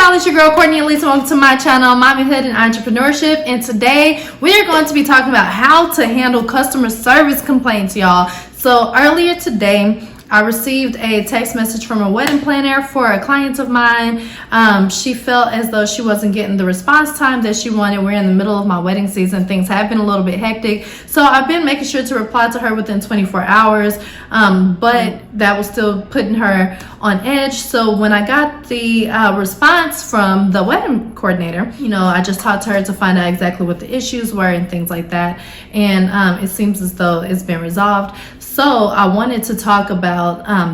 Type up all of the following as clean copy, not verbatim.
y'all, it's your girl Cordnie and Ellese. Welcome to my channel, Mommyhood and Entrepreneurship. And today we are going to be talking about how to handle customer service complaints, y'all. So earlier today, I received a text message from a wedding planner for a client of mine. She felt as though she wasn't getting the response time that she wanted. We're in the middle of my wedding season. Things have been a little bit hectic. So I've been making sure to reply to her within 24 hours. But that was still putting her on edge. So when I got the response from the wedding coordinator, I just talked to her to find out exactly what the issues were and things like that. And it seems as though it's been resolved. So I wanted to talk about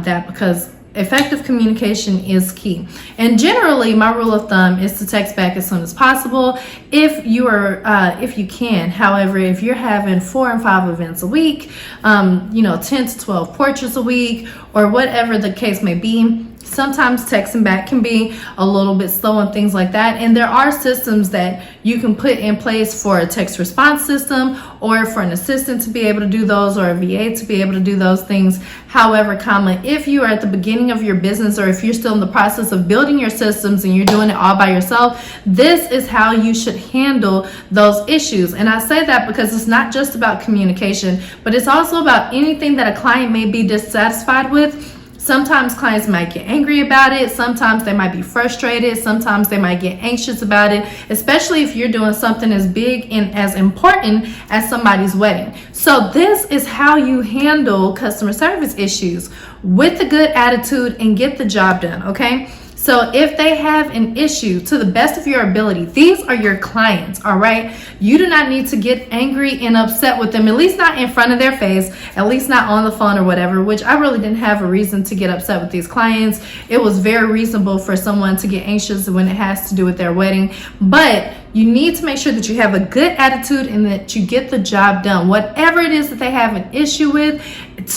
that because effective communication is key. And generally, my rule of thumb is to text back as soon as possible if you can. However, if you're having 4 and 5 events a week, 10 to 12 portraits a week, or whatever the case may be, sometimes texting back can be a little bit slow and things like that. And there are systems that you can put in place for a text response system, or for an assistant to be able to do those, or a VA to be able to do those things. However, if you are at the beginning of your business, or if you're still in the process of building your systems and you're doing it all by yourself, this is how you should handle those issues. And I say that because it's not just about communication, but it's also about anything that a client may be dissatisfied with. Sometimes clients might get angry about it. Sometimes they might be frustrated. Sometimes they might get anxious about it, especially if you're doing something as big and as important as somebody's wedding. So this is how you handle customer service issues with a good attitude and get the job done, okay? So if they have an issue, to the best of your ability, these are your clients, all right? You do not need to get angry and upset with them, at least not in front of their face, at least not on the phone or whatever, which I really didn't have a reason to get upset with these clients. It was very reasonable for someone to get anxious when it has to do with their wedding, but you need to make sure that you have a good attitude and that you get the job done. Whatever it is that they have an issue with,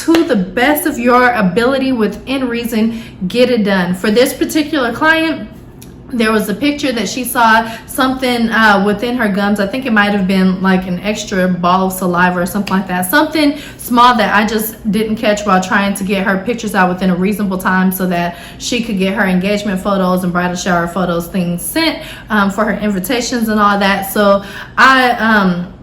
to the best of your ability, within reason, get it done. For this particular client, there was a picture that she saw something within her gums. I think it might have been like an extra ball of saliva or something like that. Something small that I just didn't catch while trying to get her pictures out within a reasonable time so that she could get her engagement photos and bridal shower photos things sent for her invitations and all that. So I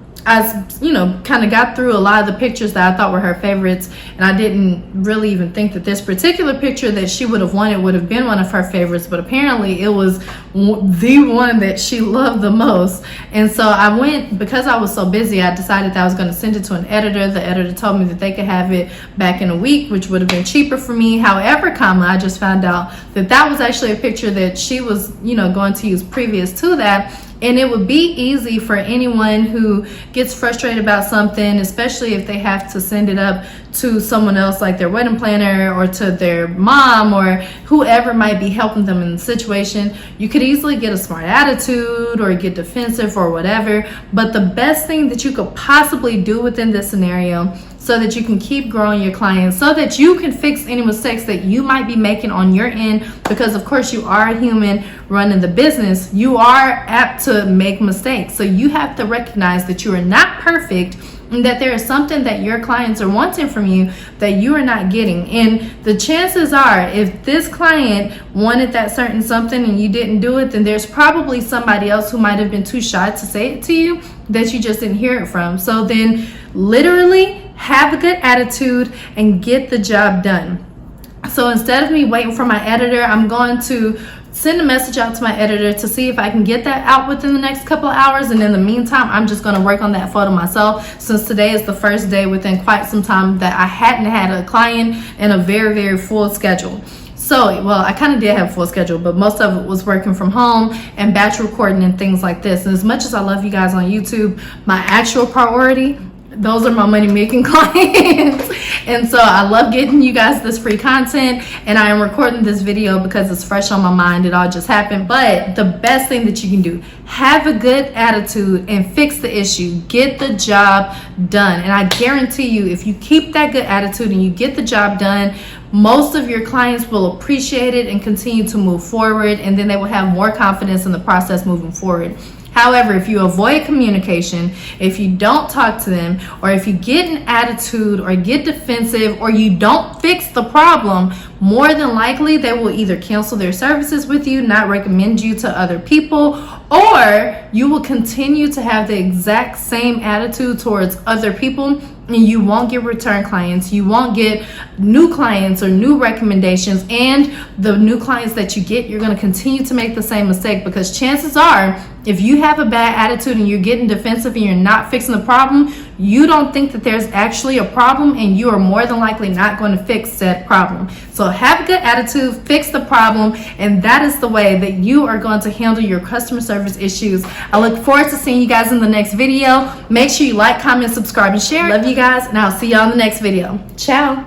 kind of got through a lot of the pictures that I thought were her favorites, and I didn't really even think that this particular picture that she would have wanted would have been one of her favorites, but apparently it was the one that she loved the most. And so I went, because I was so busy, I decided that I was going to send it to an editor. The editor told me that they could have it back in a week, which would have been cheaper for me. However, I just found out that that was actually a picture that she was, going to use previous to that. And it would be easy for anyone who gets frustrated about something, especially if they have to send it up to someone else like their wedding planner or to their mom or whoever might be helping them in the situation. You could easily get a smart attitude or get defensive or whatever. But the best thing that you could possibly do within this scenario, so that you can keep growing your clients, so that you can fix any mistakes that you might be making on your end, because of course you are a human running the business. You are apt to make mistakes. So you have to recognize that you are not perfect and that there is something that your clients are wanting from you that you are not getting. And the chances are, if this client wanted that certain something and you didn't do it, then there's probably somebody else who might have been too shy to say it to you that you just didn't hear it from. So then literally have a good attitude and get the job done. So instead of me waiting for my editor, I'm going to send a message out to my editor to see if I can get that out within the next couple of hours. And in the meantime, I'm just going to work on that photo myself, since today is the first day within quite some time that I hadn't had a client and a very, very full schedule. So, well, I kind of did have a full schedule, but most of it was working from home and batch recording and things like this. And as much as I love you guys on YouTube, my actual priority, those are my money making clients. And so I love getting you guys this free content, and I am recording this video because it's fresh on my mind. It all just happened. But the best thing that you can do, have a good attitude and fix the issue. Get the job done. And I guarantee you, if you keep that good attitude and you get the job done, most of your clients will appreciate it and continue to move forward, and then they will have more confidence in the process moving forward. However, if you avoid communication, if you don't talk to them, or if you get an attitude or get defensive, or you don't fix the problem, more than likely they will either cancel their services with you, not recommend you to other people, or you will continue to have the exact same attitude towards other people, and you won't get return clients, you won't get new clients or new recommendations, and the new clients that you get, you're going to continue to make the same mistake, because chances are, if you have a bad attitude and you're getting defensive and you're not fixing the problem, you don't think that there's actually a problem, and you are more than likely not going to fix that problem. So have a good attitude, fix the problem, and that is the way that you are going to handle your customer service issues. I look forward to seeing you guys in the next video. Make sure you like, comment, subscribe, and share. Love you guys, and I'll see y'all in the next video. Ciao.